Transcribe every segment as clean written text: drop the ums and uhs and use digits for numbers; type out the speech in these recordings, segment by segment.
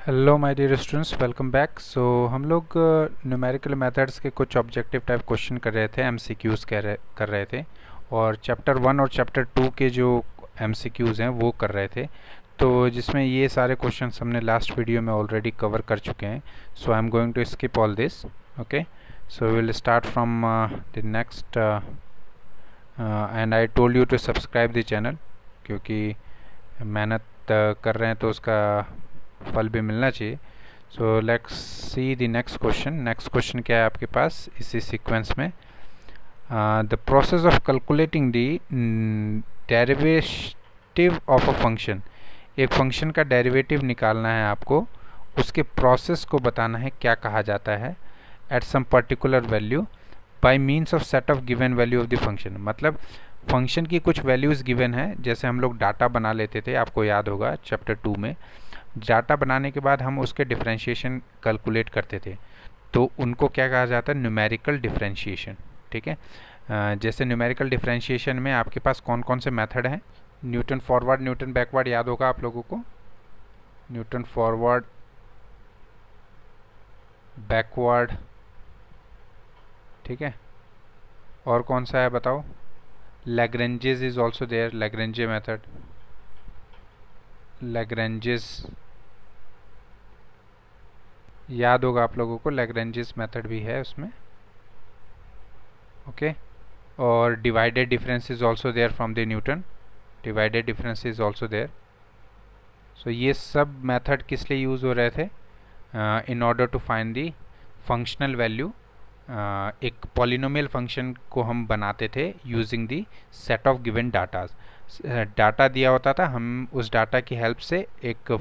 Hello my dear students, welcome back. So हम लोग numerical methods के कुछ ऑब्जेक्टिव टाइप क्वेश्चन कर रहे थे, एमसीक्यूज़ कर रहे थे। और चैप्टर 1 और चैप्टर 2 के जो एमसीक्यूज़ हैं वो कर रहे थे, तो जिसमें ये सारे क्वेश्चंस हमने लास्ट वीडियो में ऑलरेडी कवर कर चुके हैं। So I am going to skip all this. Okay, so will start from the next and I told you to subscribe the channel, क्योंकि मेहनत कर रहे हैं तो उसका फल भी मिलना चाहिए। So let's see the next question. Next question क्या है आपके पास इसी सीक्वेंस में? The process of calculating the derivative of a function. एक फंक्शन का डेरिवेटिव निकालना है आपको, उसके प्रोसेस को बताना है क्या कहा जाता है। At some particular value by means of set of given value of the function. मतलब फंक्शन की कुछ वैल्यूज़ गिवन है, जैसे हम लोग डाटा बना लेते थे, आपको याद होगा चैप्टर 2 में। डाटा बनाने के बाद हम उसके डिफरेंशिएशन कैलकुलेट करते थे, तो उनको क्या कहा जाता है? Numerical differentiation. ठीक है, जैसे न्यूमेरिकल डिफरेंशिएशन में आपके पास कौन कौन से मेथड हैं? न्यूटन फॉरवर्ड, न्यूटन बैकवर्ड याद होगा आप लोगों को। न्यूटन फॉरवर्ड, बैकवर्ड, ठीक है। और कौन सा है बताओ? Lagrange's is also there, Lagrange method, Lagrange's याद होगा आप लोगों को, लैग्रेंजेस मेथड भी है उसमें। ओके, और divided difference is also there from the Newton, divided difference is also there. So ये सब मेथड किस लिए यूज़ हो रहे थे? In order to find the functional value. एक पॉलिनोमियल फंक्शन को हम बनाते थे using the set of given datas. Data दिया होता था, हम उस डाटा की हेल्प से एक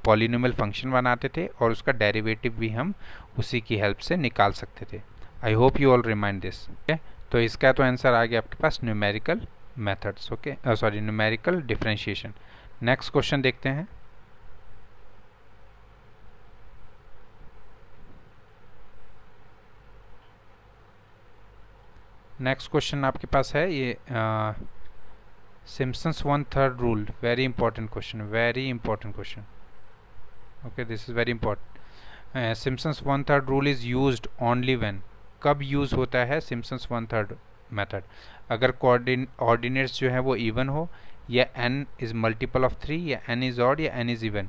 पॉलिनोमियल फंक्शन बनाते थे और उसका डेरिवेटिव भी हम उसी की हेल्प से निकाल सकते थे। I hope you all remind this. Okay, तो इसका तो आंसर आ गया आपके पास numerical methods. Okay, sorry, numerical differentiation. Next question देखते हैं। नेक्स्ट क्वेश्चन आपके पास है ये Simpson's 1/3 rule. Very important question, very important question. Okay, this is very important. Simpson's 1/3 rule is used only when. कब यूज होता है सिम्पसन्स 1/3 मेथड? अगर ऑर्डिनेट्स जो है वो इवन हो, या n इज मल्टीपल ऑफ 3, या n इज ऑड, या n इज इवन।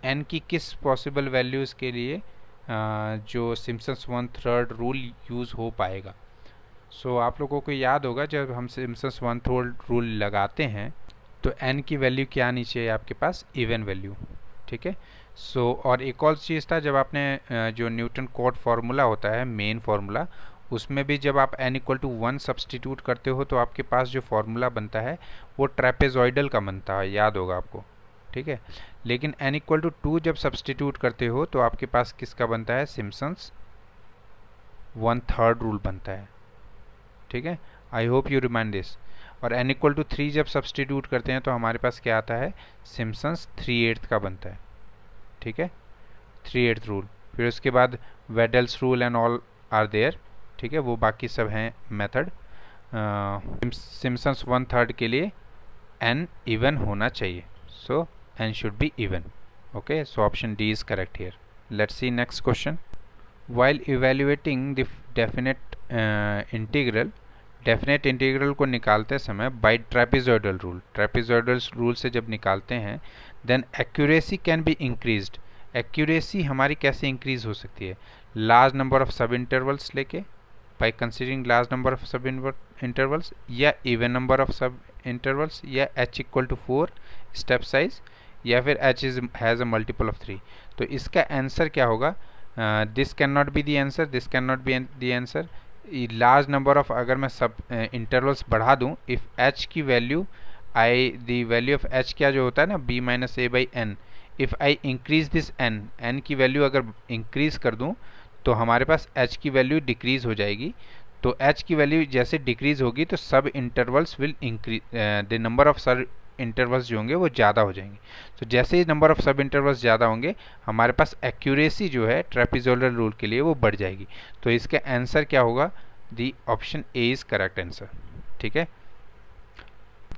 n की किस पॉसिबल वैल्यूज़ के लिए जो सिम्पसन्स 1/3 रूल यूज़ हो पाएगा? सो आप लोगों को याद होगा, जब हम सिम्पसन्स 1/3 रूल लगाते हैं तो n की वैल्यू क्या आनी चाहिए आपके पास? Even value. ठीक है। सो और एक और चीज़ था, जब आपने जो न्यूटन कोट फार्मूला होता है, मेन फार्मूला, उसमें भी जब आप n = 1 सब्सटीट्यूट करते हो तो आपके पास जो फार्मूला बनता है वो ट्रेपेजॉइडल का बनता है, याद होगा आपको। ठीक है, लेकिन n = 2 जब सब्सटीट्यूट करते हो तो आपके पास किसका बनता है? सिम्पसन्स 1/3 रूल बनता है। ठीक है, आई होप यू रिमाइंड दिस। और n = 3 जब सब्सटीट्यूट करते हैं तो हमारे पास क्या आता है? सिम्पसन्स 3/8 का बनता है। ठीक है, 3/8 रूल। फिर उसके बाद Weddle's rule and all are there. ठीक है, वो बाकी सब हैं मेथड। सिम्पसन्स 1/3 के लिए n इवन होना चाहिए, सो n should be even. Okay, so option D is correct here. Let's see next question. While evaluating the definite integral को निकालते समय by trapezoidal rule, trapezoidal rule से जब निकालते हैं, then accuracy can be increased. accuracy हमारी कैसे increase हो सकती है? large number of sub intervals लेके, by considering large number of sub intervals, या even number of sub intervals, या h = 4 step size, या फिर h has a multiple of 3। तो इसका आंसर क्या होगा? This can not be the answer, this can not be the answer. Large number of, अगर मैं सब इंटरवल्स बढ़ा दूं, इफ़ h की value the value of h क्या जो होता है ना, b-a/n, if I increase this n की वैल्यू अगर इंक्रीज कर दूं तो हमारे पास h की वैल्यू डिक्रीज हो जाएगी। तो h की वैल्यू जैसे डिक्रीज होगी तो सब intervals will increase, the number of सब इंटरवल्स जो होंगे वो ज़्यादा हो जाएंगे। तो जैसे ही नंबर ऑफ सब इंटरवल्स ज़्यादा होंगे, हमारे पास एक्यूरेसी जो है ट्रेपेजोइडल रूल के लिए वो बढ़ जाएगी। तो इसका आंसर क्या होगा? The option A is correct answer. ठीक है,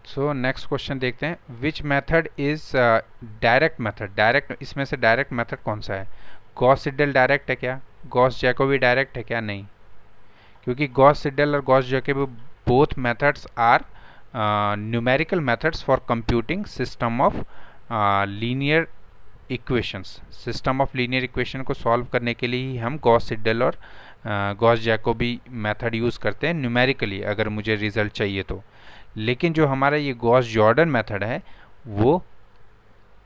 सो नेक्स्ट क्वेश्चन देखते हैं, which method is direct method. Direct, इसमें से डायरेक्ट मेथड कौन सा है? गॉस सिडल डायरेक्ट है क्या? गॉस जैकोबी डायरेक्ट है क्या? नहीं, क्योंकि गॉस सिडल और Gauss Jacobi both methods are numerical methods for computing system of linear equations. System of linear equation को सॉल्व करने के लिए ही हम गॉस सिडल और गॉस जैकोबी मेथड यूज़ करते हैं न्यूमेरिकली, अगर मुझे रिजल्ट चाहिए तो। लेकिन जो हमारा ये गॉस जॉर्डन मेथड है वो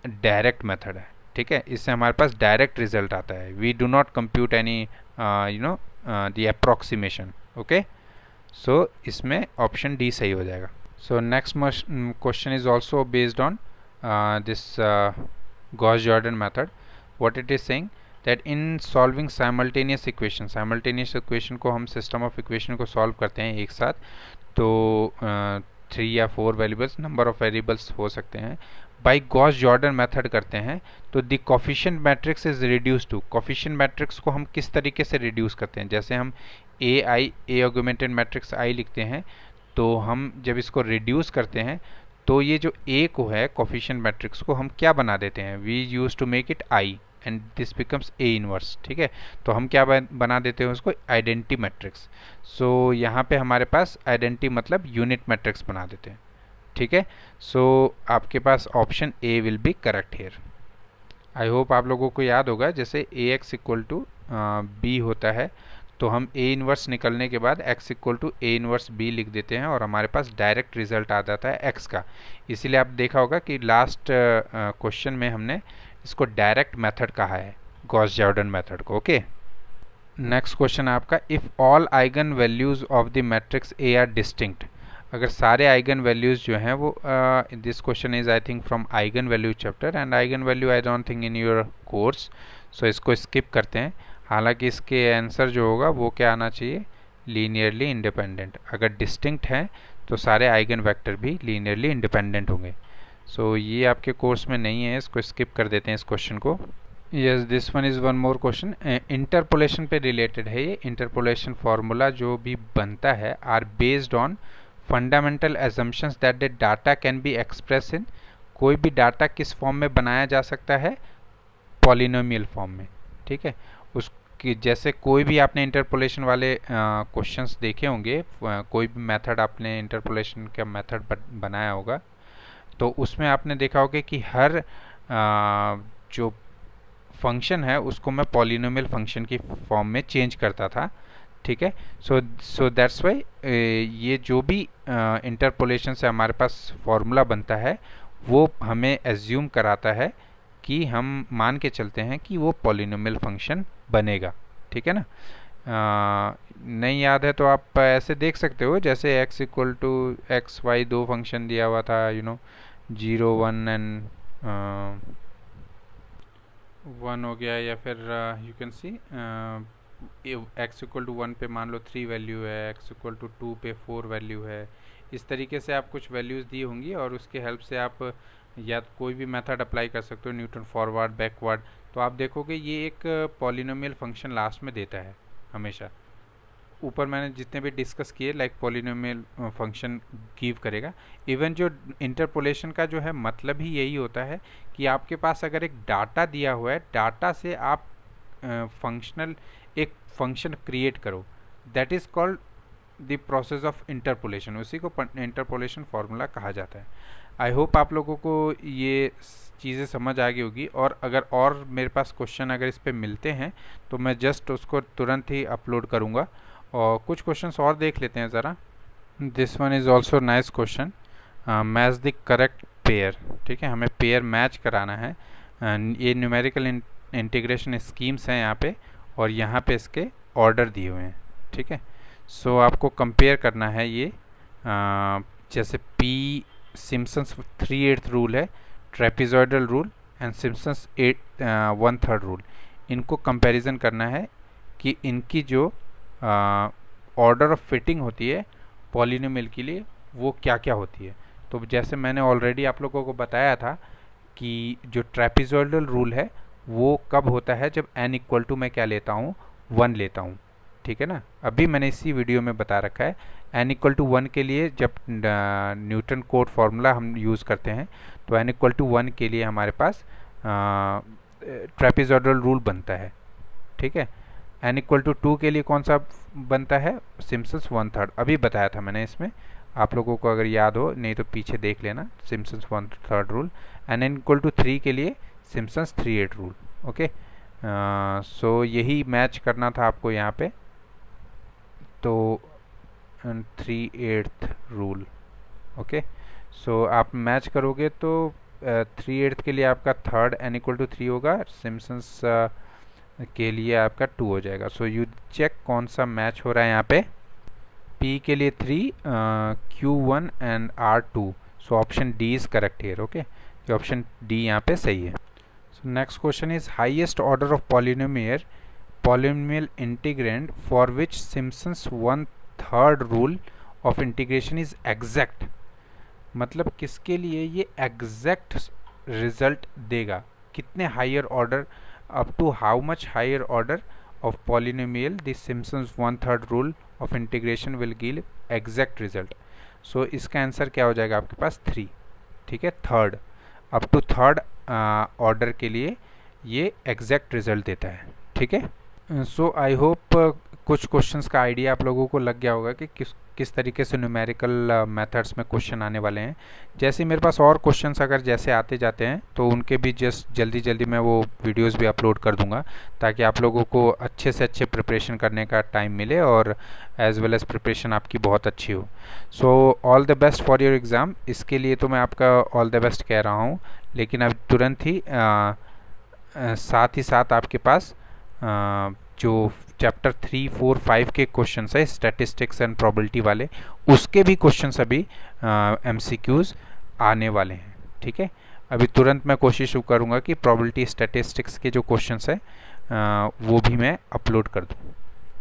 डायरेक्ट मेथड है, ठीक है। इससे हमारे पास डायरेक्ट रिजल्ट आता है। We do not compute any the approximation. Okay, so इसमें ऑप्शन डी सही हो जाएगा। So next question is also based on this Gauss Jordan method. What it is saying that in solving simultaneous equation को हम system of equation को solve करते हैं एक साथ, तो 3 या 4 वेरिएबल्स, नंबर ऑफ वेरिएबल्स हो सकते हैं। बाई गॉस जॉर्डन मेथड करते हैं तो the coefficient matrix is reduce to. Coefficient matrix को हम किस तरीके से रिड्यूस करते हैं? जैसे हम ए ऑगमेंटेड मैट्रिक्स आई लिखते हैं, तो हम जब इसको रिड्यूस करते हैं तो ये जो ए को है कोफिशिएंट मैट्रिक्स को हम क्या बना देते हैं? We use to make it I and this becomes a inverse, ठीक है। तो हम क्या बना देते हैं उसको? Identity matrix. सो यहाँ पे हमारे पास आइडेंटिटी मतलब यूनिट मैट्रिक्स बना देते हैं, ठीक है। सो आपके पास option A will be correct here. I hope आप लोगों को याद होगा, जैसे A X equal to B होता है तो हम ए इनवर्स निकलने के बाद x equal to A inverse B लिख देते हैं और हमारे पास डायरेक्ट रिजल्ट आ जाता है x का। इसीलिए आप देखा होगा कि लास्ट क्वेश्चन में हमने इसको डायरेक्ट मेथड कहा है, गॉस जॉर्डन मेथड को। ओके, नेक्स्ट क्वेश्चन आपका, if all eigen values of the matrix A are distinct. अगर सारे आइगन वैल्यूज जो हैं वो, this question is I think from eigen value chapter, and eigen value I don't think in your course, so इसको skip करते हैं। हालांकि इसके आंसर जो होगा वो क्या आना चाहिए? Linearly independent. अगर डिस्टिंक्ट है तो सारे आइगन वेक्टर भी लीनियरली इंडिपेंडेंट होंगे। सो ये आपके कोर्स में नहीं है, इसको स्किप कर देते हैं इस क्वेश्चन को। Yes, this one is one more question, interpolation पे रिलेटेड है ये। इंटरपोलेशन फार्मूला जो भी बनता है are based on fundamental assumptions that the data can be express in. कोई भी डाटा किस फॉर्म में बनाया जा सकता है? पॉलिनोमियल फॉर्म में, ठीक है। उसकी जैसे कोई भी आपने इंटरपोलेशन वाले क्वेश्चंस देखे होंगे, कोई भी मेथड आपने इंटरपोलेशन का मेथड बनाया होगा, तो उसमें आपने देखा होगा कि हर जो फंक्शन है उसको मैं पॉलिनोमियल फंक्शन की फॉर्म में चेंज करता था, ठीक है। सो दैट्स वाई ये जो भी इंटरपोलेशन से हमारे पास फॉर्मूला बनता है वो हमें एज्यूम कराता है कि हम मान के चलते हैं कि वो पॉलिनोमियल फंक्शन बनेगा, ठीक है ना। नहीं याद है तो आप ऐसे देख सकते हो, जैसे x equal to X Y दो फंक्शन दिया हुआ था, 0 1 एंड 1 हो गया, या फिर you can see x equal to 1 पे मान लो 3 वैल्यू है, x इक्वल टू 2 पे 4 वैल्यू है। इस तरीके से आप कुछ वैल्यूज़ दी होंगी और उसके हेल्प से आप या कोई भी मेथड अप्लाई कर सकते हो, न्यूटन फॉरवर्ड बैकवर्ड। तो आप देखोगे ये एक पॉलिनोमियल फंक्शन लास्ट में देता है हमेशा। ऊपर मैंने जितने भी डिस्कस किए लाइक पॉलिनोमियल फंक्शन गिव करेगा। इवन जो इंटरपोलेशन का जो है मतलब ही यही होता है कि आपके पास अगर एक डाटा दिया हुआ है, डाटा से आप एक फंक्शन क्रिएट करो, that is called the process of interpolation. उसी को इंटरपोलेशन फार्मूला कहा जाता है। आई होप आप लोगों को ये चीज़ें समझ आ गई होगी, और अगर और मेरे पास क्वेश्चन अगर इस पे मिलते हैं तो मैं जस्ट उसको तुरंत ही अपलोड करूँगा। और कुछ क्वेश्चंस और देख लेते हैं ज़रा। This one is also nice question, match the correct pair, ठीक है। हमें पेयर मैच कराना है। ये न्यूमेरिकल इंटीग्रेशन स्कीम्स हैं यहाँ पे, और यहाँ पे इसके ऑर्डर दिए हुए हैं, ठीक है। सो आपको कंपेयर करना है ये, जैसे पी सिम्पसन्स 3/8 रूल है, trapezoidal rule and Simpson's 1/3 rule. इनको कंपैरिजन करना है कि इनकी जो ऑर्डर ऑफ फिटिंग होती है पॉलिनोमियल के लिए वो क्या क्या होती है। तो जैसे मैंने ऑलरेडी आप लोगों को बताया था कि जो ट्रेपेजॉइडल रूल है वो कब होता है? जब n इक्वल टू मैं क्या लेता हूँ? 1 लेता हूँ, ठीक है ना। अभी मैंने इसी वीडियो में बता रखा है n इक्वल टू 1 के लिए जब न्यूटन कोट फार्मूला हम यूज़ करते हैं तो n इक्वल टू 1 के लिए हमारे पास ट्रेपेजॉइडल रूल बनता है, ठीक है। n इक्वल टू 2 के लिए कौन सा बनता है, सिम्पसन्स 1/3, अभी बताया था मैंने इसमें, आप लोगों को अगर याद हो, नहीं तो पीछे देख लेना, Simpson's 1/3 rule. n equal to 3 के लिए सिम्पसन्स 3/8 रूल। ओके, सो यही मैच करना था आपको यहाँ पे, तो 3/8 रूल। ओके, सो आप मैच करोगे तो 3/8 के लिए आपका थर्ड n इक्वल टू 3 होगा, सिम्पसन्स के लिए आपका 2 हो जाएगा। सो यू चेक कौन सा मैच हो रहा है यहाँ पे। P के लिए 3, Q1 and R2, so option D is correct here. Okay, ये ऑप्शन D यहाँ पे सही है। So next question is highest order of polynomial integrand for which Simpson's 1/3 rule of integration is exact. मतलब किसके लिए ये एग्जैक्ट रिजल्ट देगा, कितने higher order, up to how much higher order of polynomial the Simpson's 1/3 rule of integration will give exact result। so इसका answer क्या हो जाएगा आपके पास 3, ठीक है, third, up to third order के लिए ये एग्जैक्ट रिजल्ट देता है, ठीक है। सो आई होप कुछ क्वेश्चंस का आइडिया आप लोगों को लग गया होगा कि किस तरीके से न्यूमेरिकल मेथड्स में क्वेश्चन आने वाले हैं। जैसे मेरे पास और क्वेश्चंस अगर जैसे आते जाते हैं तो उनके भी जस्ट जल्दी मैं वो वीडियोस भी अपलोड कर दूंगा, ताकि आप लोगों को अच्छे से अच्छे प्रिपरेशन करने का टाइम मिले और एज वेल एज प्रिपरेशन आपकी बहुत अच्छी हो। So all the best for your exam. इसके लिए तो मैं आपका ऑल द बेस्ट कह रहा हूँ, लेकिन अब तुरंत ही साथ ही साथ आपके पास जो चैप्टर 3, 4, 5 के क्वेश्चन है स्टैटिस्टिक्स एंड प्रोबेबिलिटी वाले, उसके भी क्वेश्चन अभी MCQs आने वाले हैं, ठीक है। अभी तुरंत मैं कोशिश करूँगा कि प्रोबेबिलिटी स्टैटिस्टिक्स के जो क्वेश्चन है वो भी मैं अपलोड कर दूँ,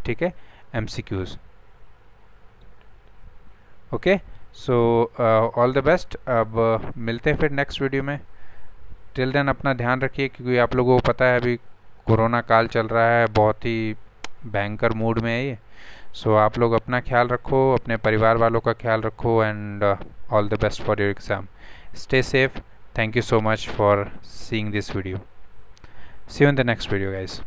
ठीक है, MCQs। Okay, so all the best. अब मिलते हैं फिर नेक्स्ट वीडियो में। टिल देन अपना ध्यान रखिए, क्योंकि आप लोगों को पता है अभी कोरोना काल चल रहा है, बहुत ही भयंकर मूड में है ये। सो आप लोग अपना ख्याल रखो, अपने परिवार वालों का ख्याल रखो, and all the best for your exam. Stay safe. Thank you so much for seeing this video. See you in the next video guys.